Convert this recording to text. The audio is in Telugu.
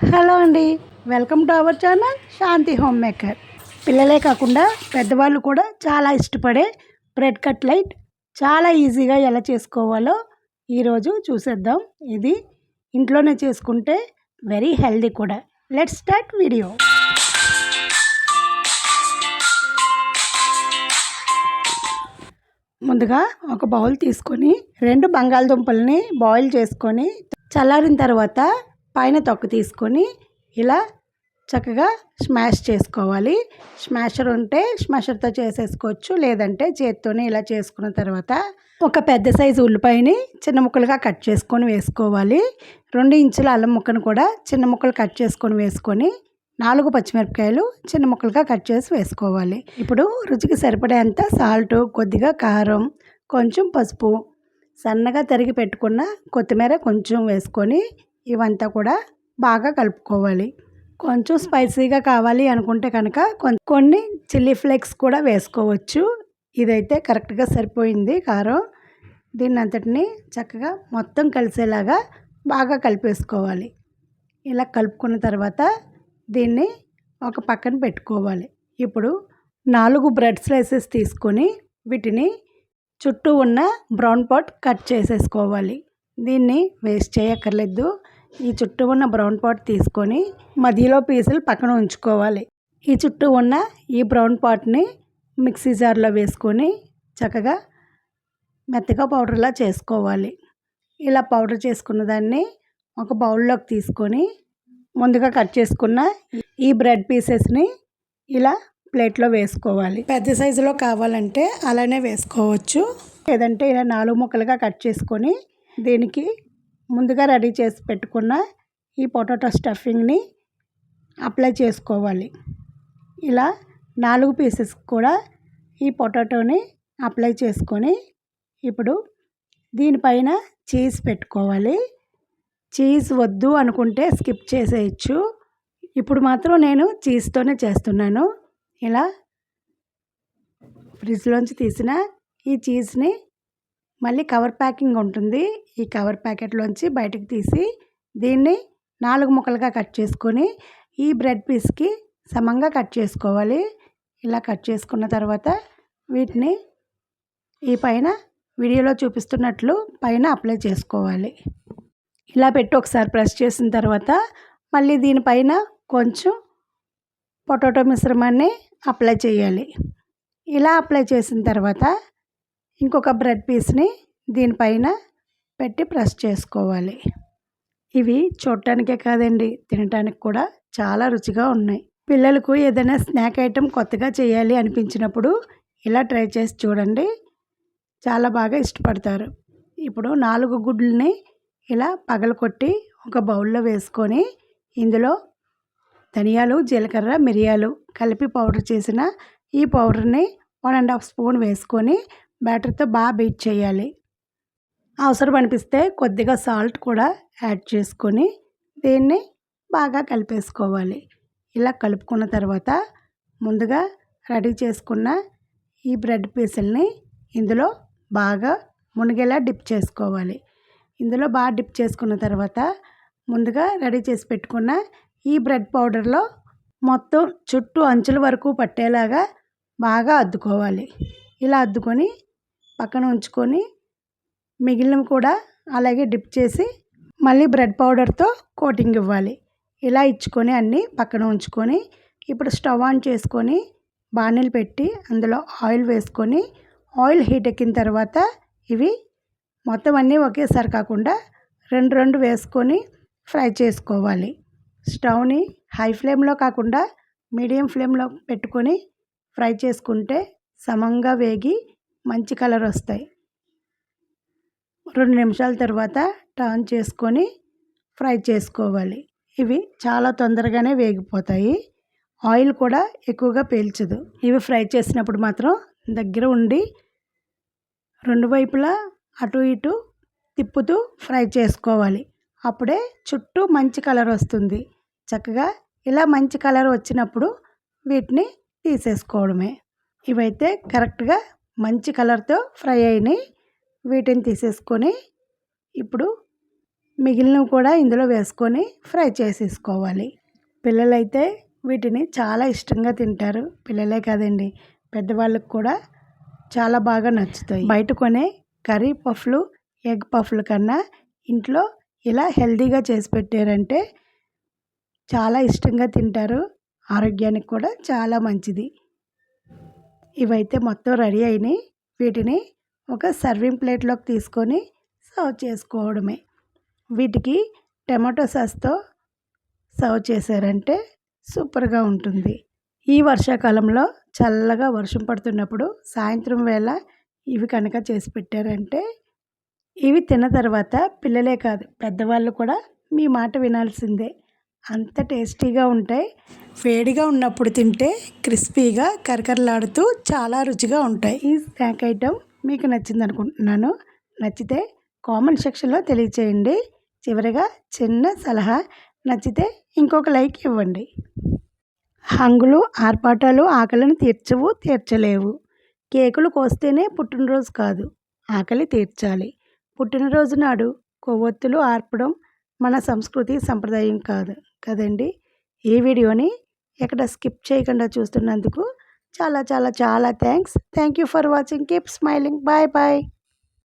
హలో అండి, welcome to our channel Shanti home maker. పిల్లలే కాకుండా పెద్దవాళ్ళు కూడా చాలా ఇష్టపడే బ్రెడ్ కట్లెట్ చాలా ఈజీగా ఎలా చేసుకోవాలో ఈరోజు చూసేద్దాం. ఇది ఇంట్లోనే చేసుకుంటే వెరీ హెల్దీ కూడా. Let's start video. ముందుగా ఒక బౌల్ తీసుకొని 2 బంగాళదుంపల్ని బాయిల్ చేసుకొని చల్లారిన తర్వాత పైన తొక్క తీసుకొని ఇలా చక్కగా స్మాష్ చేసుకోవాలి. స్మాషర్ ఉంటే స్మాషర్తో చేసేసుకోవచ్చు, లేదంటే చేత్తోనే ఇలా చేసుకున్న తర్వాత ఒక పెద్ద సైజు ఉల్లిపాయని చిన్న ముక్కలుగా కట్ చేసుకొని వేసుకోవాలి. 2 ఇంచుల అల్లం ముక్కను కూడా చిన్న ముక్కలు కట్ చేసుకొని వేసుకొని 4 పచ్చిమిరపకాయలు చిన్న ముక్కలుగా కట్ చేసి వేసుకోవాలి. ఇప్పుడు రుచికి సరిపడేంత సాల్ట్, కొద్దిగా కారం, కొంచెం పసుపు, సన్నగా తరిగి పెట్టుకున్న కొత్తిమీర కొంచెం వేసుకొని ఇవంతా కూడా బాగా కలుపుకోవాలి. కొంచెం స్పైసీగా కావాలి అనుకుంటే కనుక కొన్ని చిల్లీ ఫ్లేక్స్ కూడా వేసుకోవచ్చు. ఇదైతే కరెక్ట్గా సరిపోయింది కారం. దీన్ని అంతటిని చక్కగా మొత్తం కలిసేలాగా బాగా కలిపేసుకోవాలి. ఇలా కలుపుకున్న తర్వాత దీన్ని ఒక పక్కన పెట్టుకోవాలి. ఇప్పుడు 4 బ్రెడ్ స్లైసెస్ తీసుకొని వీటిని చుట్టూ ఉన్న బ్రౌన్ పార్ట్ కట్ చేసేసుకోవాలి. దీన్ని వేస్ట్ చేయక్కర్లేదు. ఈ చుట్టూ ఉన్న బ్రౌన్ పార్ట్ తీసుకొని మధ్యలో పీసులు పక్కన ఉంచుకోవాలి. ఈ చుట్టూ ఉన్న ఈ బ్రౌన్ పార్ట్ని మిక్సీ జార్లో వేసుకొని చక్కగా మెత్తగా పౌడర్లా చేసుకోవాలి. ఇలా పౌడర్ చేసుకున్న దాన్ని ఒక బౌల్లోకి తీసుకొని ముందుగా కట్ చేసుకున్న ఈ బ్రెడ్ పీసెస్ని ఇలా ప్లేట్లో వేసుకోవాలి. పెద్ద సైజులో కావాలంటే అలానే వేసుకోవచ్చు, లేదంటే ఇలా 4 ముక్కలుగా కట్ చేసుకొని దీనికి ముందుగా రెడీ చేసి పెట్టుకున్న ఈ పొటాటో స్టఫింగ్ని అప్లై చేసుకోవాలి. ఇలా 4 పీసెస్ కూడా ఈ పొటాటోని అప్లై చేసుకొని ఇప్పుడు దీనిపైన చీజ్ పెట్టుకోవాలి. చీజ్ వద్దు అనుకుంటే స్కిప్ చేసేయచ్చు. ఇప్పుడు మాత్రం నేను చీజ్తోనే చేస్తున్నాను. ఇలా ఫ్రిడ్జ్లోంచి తీసిన ఈ చీజ్ని మళ్ళీ కవర్ ప్యాకింగ్ ఉంటుంది, ఈ కవర్ ప్యాకెట్లోంచి బయటకు తీసి దీన్ని 4 ముక్కలుగా కట్ చేసుకొని ఈ బ్రెడ్ పీస్కి సమంగా కట్ చేసుకోవాలి. ఇలా కట్ చేసుకున్న తర్వాత వీటిని ఈ పైన వీడియోలో చూపిస్తున్నట్లు పైన అప్లై చేసుకోవాలి. ఇలా పెట్టి ఒకసారి ప్రెస్ చేసిన తర్వాత మళ్ళీ దీనిపైన కొంచెం పొటాటో మిశ్రమాన్ని అప్లై చేయాలి. ఇలా అప్లై చేసిన తర్వాత ఇంకొక బ్రెడ్ పీస్ని దీనిపైన పెట్టి ప్రెస్ చేసుకోవాలి. ఇవి చూడటానికే కాదండి, తినటానికి కూడా చాలా రుచిగా ఉన్నాయి. పిల్లలకు ఏదైనా స్నాక్ ఐటెం కొత్తగా చేయాలి అనిపించినప్పుడు ఇలా ట్రై చేసి చూడండి, చాలా బాగా ఇష్టపడతారు. ఇప్పుడు 4 గుడ్లని ఇలా పగలకొట్టి ఒక బౌల్లో వేసుకొని ఇందులో ధనియాలు, జీలకర్ర, మిరియాలు కలిపి పౌడర్ చేసిన ఈ పౌడర్ని 1.5 స్పూన్ వేసుకొని బ్యాటర్తో బాగా బీట్ చేయాలి. అవసరం అనిపిస్తే కొద్దిగా సాల్ట్ కూడా యాడ్ చేసుకొని దీన్ని బాగా కలిపేసుకోవాలి. ఇలా కలుపుకున్న తర్వాత ముందుగా రెడీ చేసుకున్న ఈ బ్రెడ్ పీసుల్ని ఇందులో బాగా మునిగేలా డిప్ చేసుకోవాలి. ఇందులో బాగా డిప్ చేసుకున్న తర్వాత ముందుగా రెడీ చేసి పెట్టుకున్న ఈ బ్రెడ్ పౌడర్లో మొత్తం చుట్టూ అంచుల వరకు పట్టేలాగా బాగా అద్దుకోవాలి. ఇలా అద్దుకొని పక్కన ఉంచుకొని మిగిలినవి కూడా అలాగే డిప్ చేసి మళ్ళీ బ్రెడ్ పౌడర్తో కోటింగ్ ఇవ్వాలి. ఇలా ఇచ్చుకొని అన్నీ పక్కన ఉంచుకొని ఇప్పుడు స్టవ్ ఆన్ చేసుకొని బాణీలు పెట్టి అందులో ఆయిల్ వేసుకొని ఆయిల్ హీట్ ఎక్కిన తర్వాత ఇవి మొత్తం అన్నీ ఒకేసారి కాకుండా 2 వేసుకొని ఫ్రై చేసుకోవాలి. స్టవ్ని హై ఫ్లేమ్లో కాకుండా మీడియం ఫ్లేమ్లో పెట్టుకొని ఫ్రై చేసుకుంటే సమంగా వేగి మంచి కలర్ వస్తాయి. 2 నిమిషాల తర్వాత టర్న్ చేసుకొని ఫ్రై చేసుకోవాలి. ఇవి చాలా తొందరగానే వేగిపోతాయి, ఆయిల్ కూడా ఎక్కువగా పీల్చదు. ఇవి ఫ్రై చేసినప్పుడు మాత్రం దగ్గర ఉండి 2 వైపులా అటు ఇటు తిప్పుతూ ఫ్రై చేసుకోవాలి. అప్పుడే చుట్టూ మంచి కలర్ వస్తుంది. చక్కగా ఇలా మంచి కలర్ వచ్చినప్పుడు వీటిని తీసేసుకోవడమే. ఇవైతే కరెక్ట్గా మంచి కలర్తో ఫ్రై అయినాయి. వీటిని తీసేసుకొని ఇప్పుడు మిగిలినవి కూడా ఇందులో వేసుకొని ఫ్రై చేసేసుకోవాలి. పిల్లలైతే వీటిని చాలా ఇష్టంగా తింటారు. పిల్లలే కాదండి, పెద్దవాళ్ళకి కూడా చాలా బాగా నచ్చుతాయి. బయట కొనే కర్రీ పఫ్లు, ఎగ్ పఫ్ల కన్నా ఇంట్లో ఇలా హెల్తీగా చేసి పెట్టారంటే చాలా ఇష్టంగా తింటారు. ఆరోగ్యానికి కూడా చాలా మంచిది. ఇవైతే మొత్తం రెడీ అయినాయి. వీటిని ఒక సర్వింగ్ ప్లేట్లోకి తీసుకొని సర్వ్ చేసుకోవడమే. వీటికి టమాటో సాస్తో సర్వ్ చేశారంటే సూపర్గా ఉంటుంది. ఈ వర్షాకాలంలో చల్లగా వర్షం పడుతున్నప్పుడు సాయంత్రం వేళ ఇవి కనుక చేసి పెట్టారంటే ఇవి తిన్న తర్వాత పిల్లలే కాదు, పెద్దవాళ్ళు కూడా మీ మాట వినాల్సిందే. అంత టేస్టీగా ఉంటాయి. వేడిగా ఉన్నప్పుడు తింటే క్రిస్పీగా కరకరలాడుతూ చాలా రుచిగా ఉంటాయి. ఈ స్నాక్ ఐటెం మీకు నచ్చింది అనుకుంటున్నాను. నచ్చితే కామెంట్ సెక్షన్లో తెలియచేయండి. చివరిగా చిన్న సలహా, నచ్చితే ఇంకొక లైక్ ఇవ్వండి. హంగులు ఆర్పాటాలు ఆకలిని తీర్చలేవు. కేకులు కోస్తేనే పుట్టినరోజు కాదు, ఆకలి తీర్చాలి. పుట్టినరోజు నాడు కొవ్వొత్తులు ఆర్పడం మన సంస్కృతి సంప్రదాయం కాదు కదండి. ఈ వీడియోని ఎక్కడ స్కిప్ చేయకుండా చూస్తున్నందుకు చాలా చాలా చాలా thanks. Thank you for watching. Keep smiling. Bye bye.